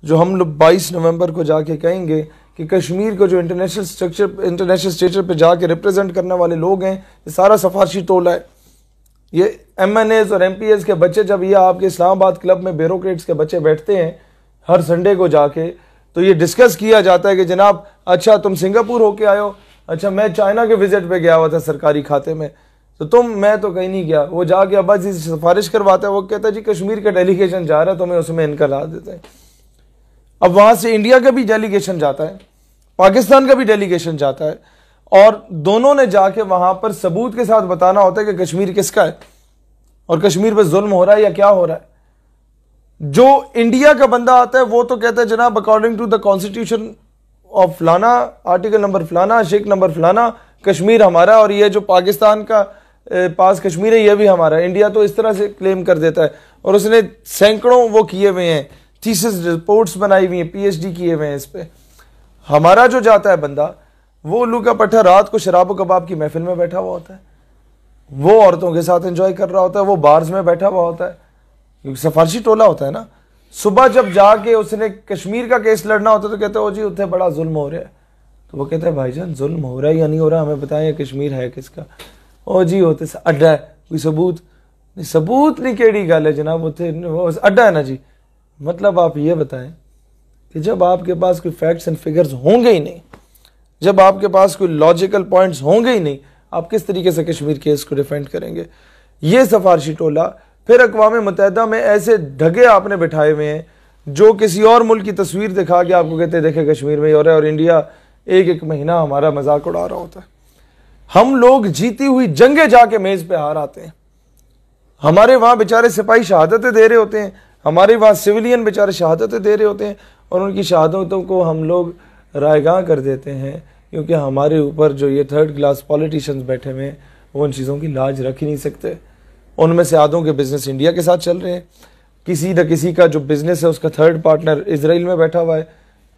जो हम लोग 22 नवंबर को जाके कहेंगे कि कश्मीर को जो इंटरनेशनल स्टेचर पे जाके रिप्रेजेंट करने वाले लोग हैं, ये सारा सफारशी टोला है। ये MNAs और MPs के बच्चे, जब ये आपके इस्लामाबाद क्लब में ब्यूरोक्रेट्स के बच्चे बैठते हैं हर संडे को जाके, तो ये डिस्कस किया जाता है कि जनाब अच्छा तुम सिंगापुर होके आए हो, अच्छा मैं चाइना के विजिट पे गया हुआ था सरकारी खाते में, तो मैं तो कहीं नहीं गया। वो जाके अब्बास जी से सिफारिश करवाता है, वो कहता है जी कश्मीर का डेलीगेशन जा रहा है, तो मैं उसमें इनका ला देते हैं। अब वहां से इंडिया का भी डेलीगेशन जाता है, पाकिस्तान का भी डेलीगेशन जाता है, और दोनों ने जाके वहां पर सबूत के साथ बताना होता है कि कश्मीर किसका है और कश्मीर पर जुल्म हो रहा है या क्या हो रहा है। जो इंडिया का बंदा आता है वो तो कहता है जनाब according to the constitution of फलाना, आर्टिकल नंबर फलाना, शेख नंबर फलाना, कश्मीर हमारा, और ये जो पाकिस्तान का पास कश्मीर है ये भी हमारा है। इंडिया तो इस तरह से क्लेम कर देता है, और उसने सैकड़ों वो किए हुए हैं, थीसिस रिपोर्ट्स बनाई हुई हैं, PhD किए हुए हैं इस पे। हमारा जो जाता है बंदा, वो उल्लू का पट्टा रात को शराब कबाब की महफिल में बैठा हुआ होता है, वो औरतों के साथ एंजॉय कर रहा होता है, वो बार्स में बैठा हुआ होता है, क्योंकि सफारशी टोला होता है ना। सुबह जब जाके उसने कश्मीर का केस लड़ना होता है तो कहते हो जी उत्थे बड़ा जुल्म हो रहा है, तो वो कहता है भाईजान जुल्म हो रहा है या नहीं हो रहा हमें बताएं, कश्मीर है किसका? ओ जी होते अड्डा है, कोई सबूत नहीं? सबूत नहीं केड़ी गल है जनाब, उत्थे अड्डा है ना जी। मतलब आप ये बताएं कि जब आपके पास कोई फैक्ट्स एंड फिगर्स होंगे ही नहीं, जब आपके पास कोई लॉजिकल पॉइंट्स होंगे ही नहीं, आप किस तरीके से कश्मीर केस को डिफेंड करेंगे? ये सफारशी टोला। फिर अक़वाम मुत्तहिदा में ऐसे ढगे आपने बिठाए हुए हैं जो किसी और मुल्क की तस्वीर दिखा के आपको कहते हैं देखे कश्मीर में ही हो रहा है, और इंडिया एक एक महीना हमारा मजाक उड़ा रहा होता है। हम लोग जीती हुई जंगे जाके मेज पे हार आते हैं। हमारे वहां बेचारे सिपाही शहादतें दे रहे होते हैं, हमारे वहां सिविलियन बेचारे शहादतें दे रहे होते हैं, और उनकी शहादतों को हम लोग रायगां कर देते हैं, क्योंकि हमारे ऊपर जो ये थर्ड क्लास पॉलिटिशियंस बैठे हुए हैं वो उन चीज़ों की लाज रख ही नहीं सकते। उनमें से आधों के बिजनेस इंडिया के साथ चल रहे हैं, किसी न किसी का जो बिजनेस है उसका थर्ड पार्टनर इजराइल में बैठा हुआ है,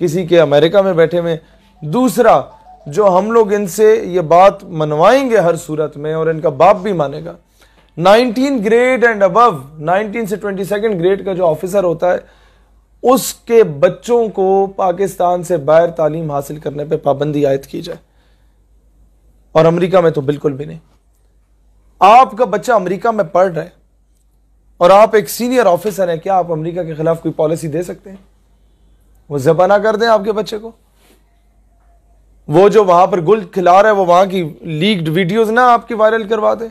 किसी के अमेरिका में बैठे हुए। दूसरा, जो हम लोग इनसे ये बात मनवाएंगे हर सूरत में, और इनका बाप भी मानेगा, 19 ग्रेड एंड अबव, 19 से 22 ग्रेड का जो ऑफिसर होता है उसके बच्चों को पाकिस्तान से बाहर तालीम हासिल करने पे पाबंदी आयद की जाए, और अमेरिका में तो बिल्कुल भी नहीं। आपका बच्चा अमेरिका में पढ़ रहा है और आप एक सीनियर ऑफिसर हैं, क्या आप अमेरिका के खिलाफ कोई पॉलिसी दे सकते हैं? वो ज़बाना कर दें आपके बच्चे को? वो जो वहां पर गुल खिला रहा है वो वहां की लीक्ड वीडियोस ना आपकी वायरल करवा दें?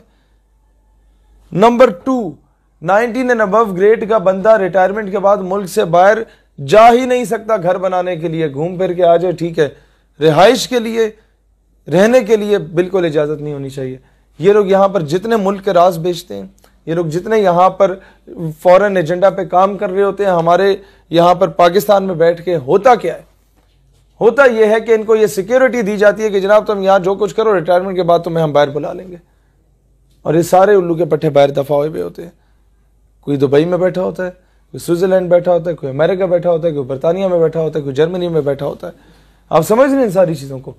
नंबर 2, 19 एंड अबव ग्रेड का बंदा रिटायरमेंट के बाद मुल्क से बाहर जा ही नहीं सकता घर बनाने के लिए, घूम फिर के आ जाए ठीक है, रिहाइश के लिए, रहने के लिए बिल्कुल इजाजत नहीं होनी चाहिए। ये लोग यहाँ पर जितने मुल्क के राज बेचते हैं, ये लोग जितने यहाँ पर फॉरेन एजेंडा पे काम कर रहे होते हैं, हमारे यहाँ पर पाकिस्तान में बैठ के होता क्या है? होता यह है कि इनको ये सिक्योरिटी दी जाती है कि जनाब तुम यहाँ जो कुछ करो, रिटायरमेंट के बाद तुम्हें हम बाहर बुला लेंगे, और ये सारे उल्लू के पट्टे बाहर दफा हुए होते हैं। कोई दुबई में बैठा होता है, कोई स्विट्जरलैंड बैठा होता है, कोई अमेरिका बैठा होता है, कोई बरतानिया में बैठा होता है, कोई जर्मनी में बैठा होता है। आप समझ रहे हैं इन सारी चीज़ों को?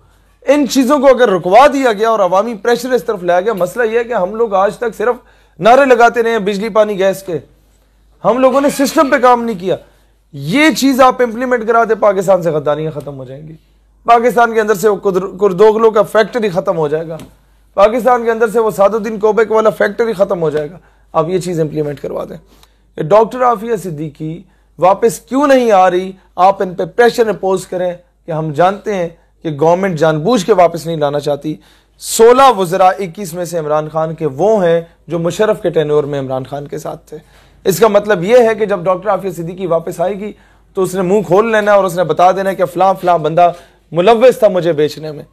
इन चीज़ों को अगर रुकवा दिया गया और अवामी प्रेशर इस तरफ लाया गया, मसला यह है कि हम लोग आज तक सिर्फ नारे लगाते रहे बिजली पानी गैस के, हम लोगों ने सिस्टम पे काम नहीं किया। ये चीज़ आप इंप्लीमेंट करा दे, पाकिस्तान से गद्दारियाँ खत्म हो जाएंगी, पाकिस्तान के अंदर से वो कुर्दोगलों का फैक्ट्री खत्म हो जाएगा, पाकिस्तान के अंदर से वो सादुद्दीन कोबेक वाला फैक्ट्री खत्म हो जाएगा। आप ये चीज़ इंप्लीमेंट करवा दें। डॉक्टर आफिया सिद्दीकी वापस क्यों नहीं आ रही, आप इन पे प्रेशर इम्पोज करें कि हम जानते हैं कि गवर्नमेंट जानबूझ के वापस नहीं लाना चाहती। 16 वज़रा 21 में से इमरान खान के वो हैं जो मुशर्रफ के टेन्योर में इमरान खान के साथ थे। इसका मतलब यह है कि जब डॉक्टर आफिया सिद्दीकी वापस आएगी तो उसने मुंह खोल लेना और उसने बता देना कि फलां फलां बंदा मुलव्विस था मुझे बेचने में,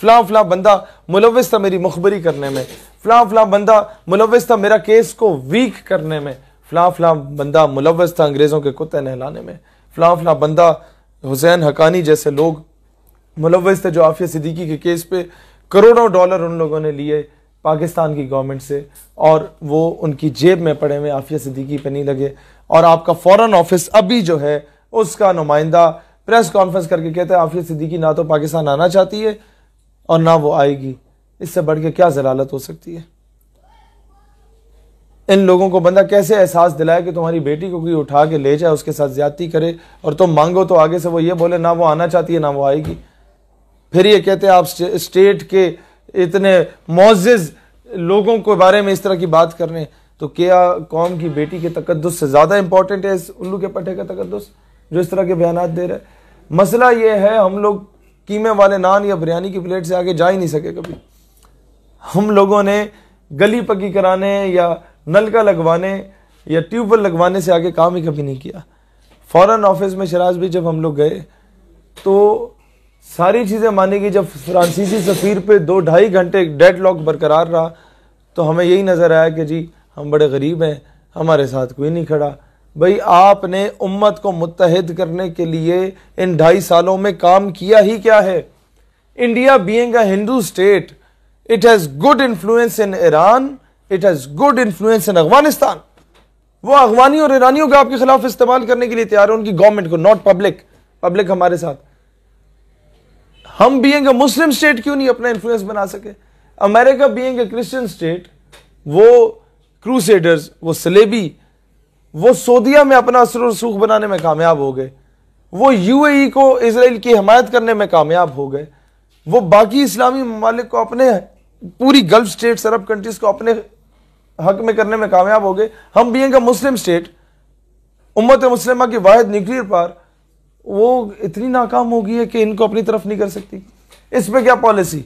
फलां फलां बंदा मुलव्विस था मेरी मुखबरी करने में, फलां फलां बंदा मुलव्विस था मेरा केस को वीक करने में, फलां फलां बंदा मुलव्विस था अंग्रेज़ों के कुत्ते नहलाने में, फलां फलां बंदा हुसैन हकानी जैसे लोग मुलव्विस थे जो आफिया सिद्दीकी के केस पे करोड़ों डॉलर उन लोगों ने लिए पाकिस्तान की गवर्नमेंट से, और वो उनकी जेब में पड़े हुए आफिया सिद्दीकी पे नहीं लगे। और आपका फॉरेन ऑफिस अभी जो है उसका नुमाइंदा प्रेस कॉन्फ्रेंस करके कहता है आफिया सिद्दीकी ना तो पाकिस्तान आना चाहती है और ना वो आएगी। इससे बढ़ के क्या जलालत हो सकती है? इन लोगों को बंदा कैसे एहसास दिलाए कि तुम्हारी बेटी को कोई उठा के ले जाए, उसके साथ ज्यादती करे, और तुम मांगो तो आगे से वो ये बोले ना वो आना चाहती है ना वो आएगी। फिर ये कहते हैं आप स्टेट के इतने मुअज़्ज़िज़ लोगों के बारे में इस तरह की बात कर रहे हैं, तो क्या कौम की बेटी के तकद्दुस से ज़्यादा इंपॉर्टेंट है इस उल्लू के पट्टे का तकद्दुस जो इस तरह के बयानात दे रहे हैं। मसला ये है, हम लोग कीमे वाले नान या बिरयानी की प्लेट से आगे जा ही नहीं सके कभी। हम लोगों ने गली पक्की कराने या नलका लगवाने या ट्यूबवेल लगवाने से आगे काम ही कभी नहीं किया। फॉरेन ऑफिस में शराज भी जब हम लोग गए तो सारी चीज़ें मानी गई। जब फ्रांसीसी सफ़ीर पे 2-2.5 घंटे डेडलॉक बरकरार रहा तो हमें यही नज़र आया कि जी हम बड़े गरीब हैं, हमारे साथ कोई नहीं खड़ा। भाई आपने उम्मत को मुत्तहिद करने के लिए इन 2.5 सालों में काम किया ही क्या है? India being a Hindu state, it has good influence in Iran, it has good influence इन अफगानिस्तान। वो अफगानी और ईरानियों को आपके खिलाफ इस्तेमाल करने के लिए तैयार है, उनकी गवर्नमेंट को, नॉट पब्लिक। पब्लिक हमारे साथ। हम बीइंग अ मुस्लिम स्टेट क्यों नहीं अपना इन्फ्लुएंस बना सके? America being a Christian state, वो क्रूसेडर्स, वो सलेबी, वो सऊदिया में अपना असर और सूख बनाने में कामयाब हो गए, वो यूएई को इजराइल की हिमायत करने में कामयाब हो गए, वो बाकी इस्लामी ममालिक को अपने, पूरी गल्फ स्टेट्स, अरब कंट्रीज को अपने हक में करने में कामयाब हो गए। हम बीइंग अ मुस्लिम स्टेट, उम्मत मुस्लिमा की वाहिद न्यूक्लियर पावर, वो इतनी नाकाम हो गई है कि इनको अपनी तरफ नहीं कर सकती। इस पे क्या पॉलिसी?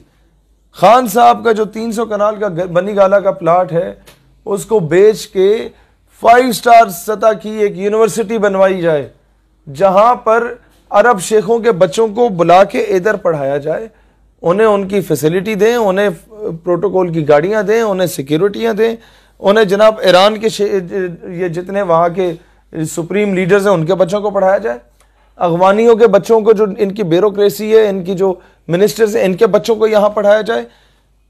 खान साहब का जो 300 कनाल का बनी गाला का प्लाट है उसको बेच के 5 स्टार सतह की एक यूनिवर्सिटी बनवाई जाए जहां पर अरब शेखों के बच्चों को बुला के इधर पढ़ाया जाए, उन्हें उनकी फैसिलिटी दें, उन्हें प्रोटोकॉल की गाड़ियां दें, उन्हें सिक्योरिटियां दें, उन्हें जनाब ईरान के ये जितने वहां के सुप्रीम लीडर्स हैं उनके बच्चों को पढ़ाया जाए, अफगानियों के बच्चों को, जो इनकी ब्यूरोक्रेसी है, इनकी जो मिनिस्टर्स हैं, इनके बच्चों को यहां पढ़ाया जाए।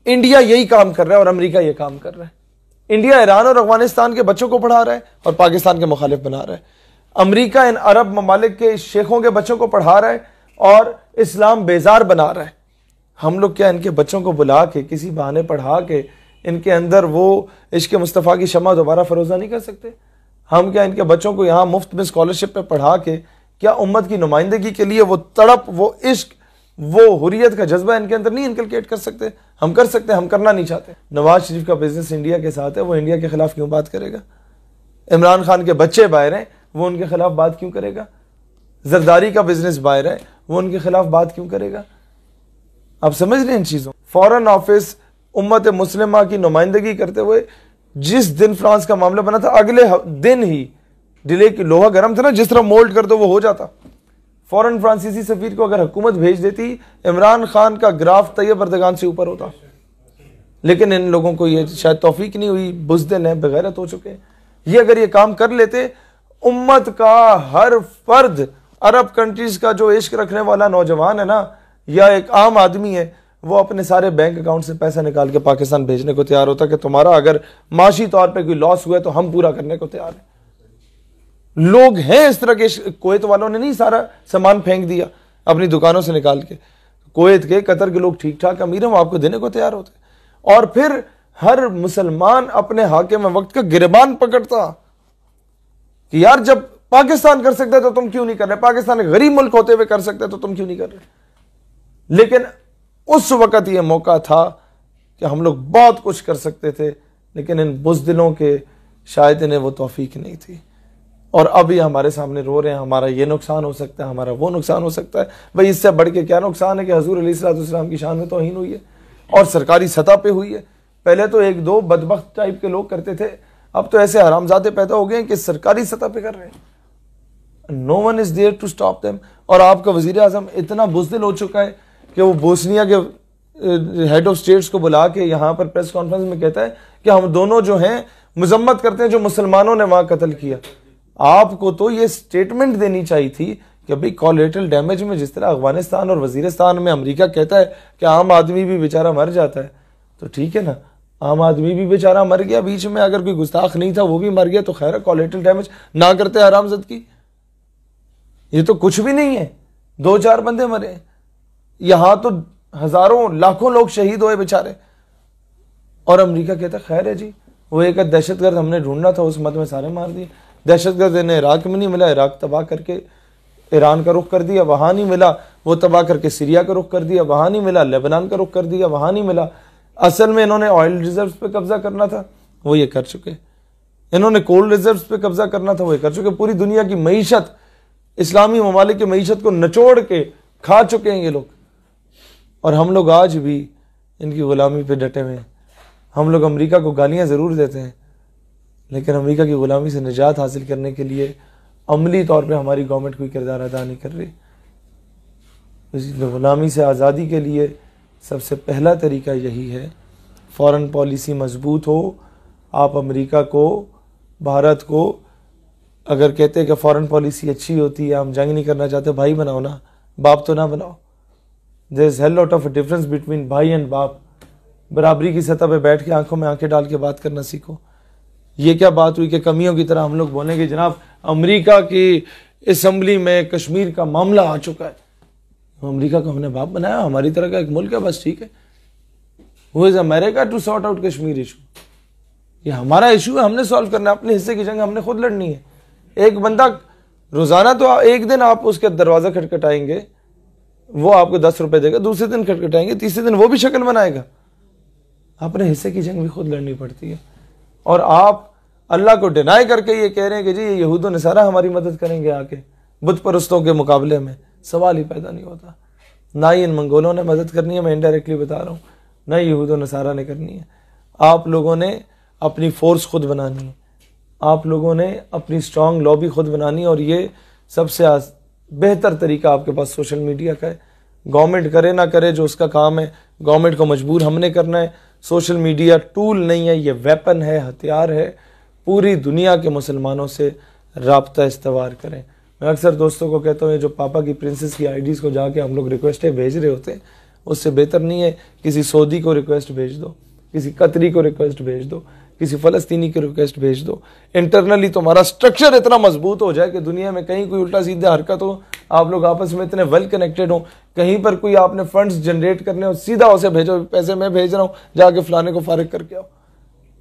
इंडिया यही काम कर रहा है और अमेरिका ये काम कर रहा है। इंडिया ईरान और अफगानिस्तान के बच्चों को पढ़ा रहा है और पाकिस्तान के मुखालिफ बना रहा है। अमेरिका इन अरब ममालिक के शेखों के बच्चों को पढ़ा रहा है और इस्लाम बेजार बना रहा है। हम लोग क्या इनके बच्चों को बुला के किसी बहाने पढ़ा के इनके अंदर वो इश्क मुस्तफ़ा की शमा दोबारा फरोजा नहीं कर सकते? हम क्या इनके बच्चों को यहाँ मुफ्त में स्कॉलरशिप पे पढ़ा के क्या उम्मत की नुमाइंदगी के लिए वो तड़प, वो इश्क, वो हुर्रियत का जज्बा इनके अंदर नहीं इनकलकेट कर सकते? हम कर सकते, हम करना नहीं चाहते। नवाज शरीफ का बिजनेस इंडिया के साथ है, वो इंडिया के खिलाफ क्यों बात करेगा? इमरान खान के बच्चे बाहर हैं, वो उनके खिलाफ बात क्यों करेगा? जरदारी का बिजनेस बाहर है, वो उनके खिलाफ बात क्यों करेगा? आप समझ रहे हैं इन चीजों? फॉरेन ऑफिस उम्मत मुस्लिमा की नुमाइंदगी करते हुए जिस दिन फ्रांस का मामला बना था, अगले दिन ही डिले की लोहा गर्म था ना, जिस तरह मोल्ड कर दो वो हो जाता। फौरन फ्रांसीसी सफीर को अगर हुकूमत भेज देती, इमरान खान का ग्राफ तैयब अर्दगान से ऊपर होता। लेकिन इन लोगों को ये शायद तौफीक नहीं हुई, बुज़दिल हैं, बेगैरत हो चुके। ये अगर ये काम कर लेते, उम्मत का हर फर्द, अरब कंट्रीज का जो इश्क रखने वाला नौजवान है ना, या एक आम आदमी है, वो अपने सारे बैंक अकाउंट से पैसा निकाल के पाकिस्तान भेजने को तैयार होता कि तुम्हारा अगर माशी तौर पे कोई लॉस हुआ तो हम पूरा करने को तैयार हैं। लोग हैं इस तरह के। कुवैत वालों ने नहीं सारा सामान फेंक दिया अपनी दुकानों से निकाल के। कुवैत के, कतर के लोग ठीक ठाक अमीर हैं, वो आपको देने को तैयार होते। और फिर हर मुसलमान अपने हाकिम वक्त का गिरबान पकड़ता कि यार जब पाकिस्तान कर सकता है तो तुम क्यों नहीं कर रहे? पाकिस्तान एक गरीब मुल्क होते हुए कर सकते हैं तो तुम क्यों नहीं कर रहे? लेकिन उस वक्त यह मौका था कि हम लोग बहुत कुछ कर सकते थे, लेकिन इन बुज़दिलों के शायद इन्हें वो तौफीक नहीं थी। और अब ये हमारे सामने रो रहे हैं, हमारा ये नुकसान हो सकता है, हमारा वो नुकसान हो सकता है। भाई इससे बढ़ के क्या नुकसान है कि हजूर अलैहिस्सलाम की शान में तौहीन हुई है और सरकारी सतह पे हुई है। पहले तो एक दो बदबख्त टाइप के लोग करते थे, अब तो ऐसे हरामजादे पैदा हो गए कि सरकारी सतह पे कर रहे हैं। No one is there to stop them. और आपका वजीर आजम इतना बुज़दिल हो चुका है कि वो बोस्निया के हेड ऑफ स्टेट्स को बुला के यहाँ पर प्रेस कॉन्फ्रेंस में कहता है कि हम दोनों जो हैं मजम्मत करते हैं जो मुसलमानों ने वहां कत्ल किया। आपको तो ये स्टेटमेंट देनी चाहिए थी कि भाई कोलैटरल डैमेज में जिस तरह अफगानिस्तान और वजीरिस्तान में अमेरिका कहता है कि आम आदमी भी बेचारा मर जाता है, तो ठीक है ना, आम आदमी भी बेचारा मर गया, बीच में अगर कोई गुस्ताख नहीं था वो भी मर गया, तो खैर है, कोलैटरल डैमेज ना करते हरामज़द की। ये तो कुछ भी नहीं है, 2-4 बंदे मरे, यहां तो हजारों लाखों लोग शहीद हुए बेचारे। और अमेरिका कहता खैर है जी, वो एक दहशतगर्द हमने ढूंढना था, उस मत में सारे मार दिए। दहशतगर्द इन्हें इराक में नहीं मिला, इराक तबाह करके ईरान का रुख कर दिया, वहां नहीं मिला, वो तबाह करके सीरिया का रुख कर दिया, वहां नहीं मिला, लेबनान का रुख कर दिया, वहां नहीं मिला। असल में इन्होंने ऑयल रिजर्व्स पे कब्जा करना था, वो ये कर चुके। इन्होंने कोल रिजर्व्स पे कब्जा करना था, वो ये कर चुके। पूरी दुनिया की मईशत, इस्लामी ममालिक की मईशत को निचोड़ के खा चुके हैं ये लोग, और हम लोग आज भी इनकी गुलामी पे डटे हुए हैं। हम लोग अमेरिका को गालियां ज़रूर देते हैं, लेकिन अमेरिका की गुलामी से निजात हासिल करने के लिए अमली तौर पे हमारी गवर्नमेंट कोई किरदार अदा नहीं कर रही। इस गुलामी से आज़ादी के लिए सबसे पहला तरीका यही है, फॉरेन पॉलिसी मजबूत हो। आप अमेरिका को, भारत को अगर कहते हैं कि फॉरेन पॉलिसी अच्छी होती है, हम जंग नहीं करना चाहते, भाई बनाओ ना, बाप तो ना बनाओ। There is hell lot of difference between भाई एंड बाप। बराबरी की सतह पे बैठ के आंखों में आंखें डाल के बात करना सीखो। ये क्या बात हुई कि कमियों की तरह हम लोग बोलेंगे जनाब अमेरिका की असेंबली में कश्मीर का मामला आ चुका है, अमेरिका को हमने बाप बनाया, हमारी तरह का एक मुल्क है, बस ठीक है। Who is America to sort out Kashmir issue? ये हमारा इशू है, हमने सॉल्व करना है। अपने हिस्से की जंग हमने खुद लड़नी है। एक बंदा रोजाना, तो एक दिन आप उसके दरवाजा खटखटाएंगे, वो आपको 10 रुपए देगा, दूसरे दिन खटखटाएंगे, तीसरे दिन वो भी शक्ल बनाएगा। अपने हिस्से की जंग भी खुद लड़नी पड़ती है। और आप अल्लाह को डिनाई करके ये कह रहे हैं कि जी ये यहूद व नसारा हमारी मदद करेंगे आके बुत परस्तों के मुकाबले में, सवाल ही पैदा नहीं होता। ना ही इन मंगोलों ने मदद करनी है, मैं इनडायरेक्टली बता रहा हूँ, ना ही यहूद व नसारा ने करनी है। आप लोगों ने अपनी फोर्स खुद बनानी है, आप लोगों ने अपनी स्ट्रांग लॉबी खुद बनानी है। और ये सबसे बेहतर तरीका आपके पास सोशल मीडिया का है। गवर्नमेंट करे ना करे, जो उसका काम है, गवर्नमेंट को मजबूर हमने करना है। सोशल मीडिया टूल नहीं है, ये वेपन है, हथियार है। पूरी दुनिया के मुसलमानों से राब्ता इस्तवार करें। मैं अक्सर दोस्तों को कहता हूँ, जो पापा की प्रिंसेस की आईडीज़ को जाके हम लोग रिक्वेस्टें भेज रहे होते हैं, उससे बेहतर नहीं है किसी सऊदी को रिक्वेस्ट भेज दो, किसी कतरी को रिक्वेस्ट भेज दो, किसी फलस्तीनी की रिक्वेस्ट भेज दो। इंटरनली तुम्हारा स्ट्रक्चर इतना मजबूत हो जाए कि दुनिया में कहीं कोई उल्टा सीधा हरकत हो, आप लोग आपस में इतने वेल कनेक्टेड हो, कहीं पर कोई आपने फंड्स जनरेट करने हो, सीधा उसे भेजो, पैसे मैं भेज रहा हूँ, जाके फलाने को फारिग करके आओ।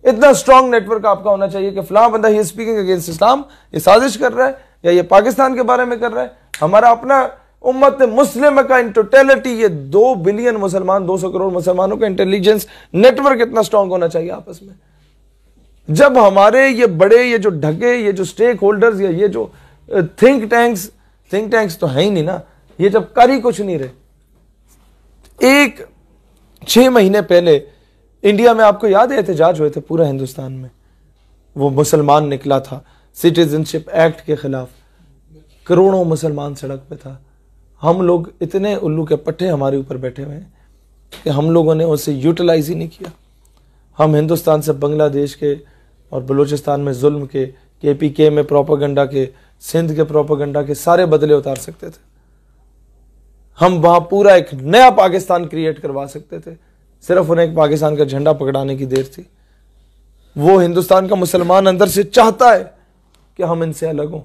इतना स्ट्रॉन्ग नेटवर्क आपका होना चाहिए कि फलां बंदा ही स्पीकिंग अगेंस्ट इस्लाम, ये साजिश कर रहा है या ये पाकिस्तान के बारे में कर रहा है। हमारा अपना उम्मत मुस्लिम का इन टोटलिटी, ये 2 बिलियन मुसलमान, 200 करोड़ मुसलमानों का इंटेलिजेंस नेटवर्क इतना स्ट्रॉन्ग होना चाहिए आपस में। जब हमारे ये बड़े, ये जो ढके, ये जो स्टेक होल्डर्स, या ये जो थिंक टैंक्स तो है ही नहीं ना, ये जब कर ही कुछ नहीं रहे। 6 महीने पहले इंडिया में, आपको याद है, एहतजाज हुए थे पूरा हिंदुस्तान में, वो मुसलमान निकला था सिटीजनशिप एक्ट के खिलाफ, करोड़ों मुसलमान सड़क पे था। हम लोग इतने उल्लू के पट्टे हमारे ऊपर बैठे हुए हैं कि हम लोगों ने उसे यूटिलाइज ही नहीं किया। हम हिंदुस्तान से बांग्लादेश के और बलूचिस्तान में जुल्म के, KPK में प्रोपेगेंडा के, सिंध के प्रोपेगेंडा के सारे बदले उतार सकते थे। हम वहां पूरा एक नया पाकिस्तान क्रिएट करवा सकते थे, सिर्फ उन्हें एक पाकिस्तान का झंडा पकड़ाने की देर थी। वो हिंदुस्तान का मुसलमान अंदर से चाहता है कि हम इनसे अलग हों,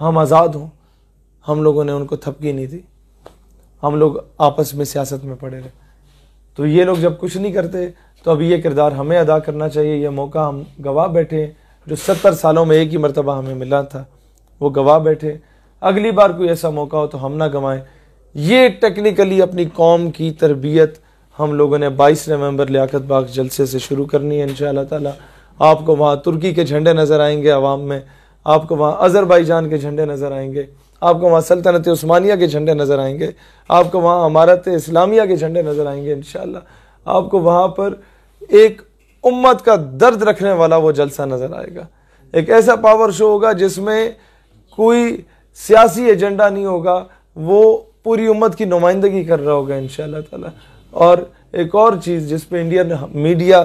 हम आज़ाद हों। हम लोगों ने उनको थपकी नहीं दी, हम लोग आपस में सियासत में पड़े रहे। तो ये लोग जब कुछ नहीं करते, तो अभी ये किरदार हमें अदा करना चाहिए। ये मौका हम गवा बैठे, जो 70 सालों में एक ही मरतबा हमें मिला था, वो गवा बैठे। अगली बार कोई ऐसा मौका हो तो हम ना गंवाएं। ये टेक्निकली अपनी कौम की तरबियत हम लोगों ने 22 नवंबर लियाकत बाग जलसे से शुरू करनी है इंशाअल्लाह ताला। आपको वहाँ तुर्की के झंडे नज़र आएंगे अवाम में, आपको वहाँ अज़रबैजान के झंडे नज़र आएंगे, आपको वहाँ सल्तनत उस्मानिया के झंडे नज़र आएंगे, आपको वहाँ अमारत इस्लामिया के झंडे नज़र आएंगे इंशाअल्लाह। आपको वहाँ पर एक उम्मत का दर्द रखने वाला वो जलसा नज़र आएगा। एक ऐसा पावर शो होगा जिसमें कोई सियासी एजेंडा नहीं होगा, वो पूरी उम्मत की नुमाइंदगी कर रहा होगा इंशाअल्लाह ताला। और एक और चीज़ जिस पे इंडियन मीडिया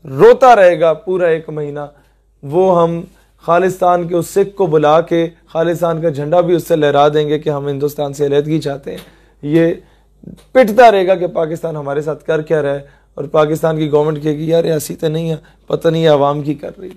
रोता रहेगा पूरा 1 महीना, वो हम खालिस्तान के उस सिख को बुला के खालिस्तान का झंडा भी उससे लहरा देंगे कि हम हिंदुस्तान से अलहदगी चाहते हैं। ये पिटता रहेगा कि पाकिस्तान हमारे साथ कर क्या रहा है, और पाकिस्तान की गवर्नमेंट कहेगी यार ऐसी तो नहीं है, पता नहीं है आवाम की कर रही है।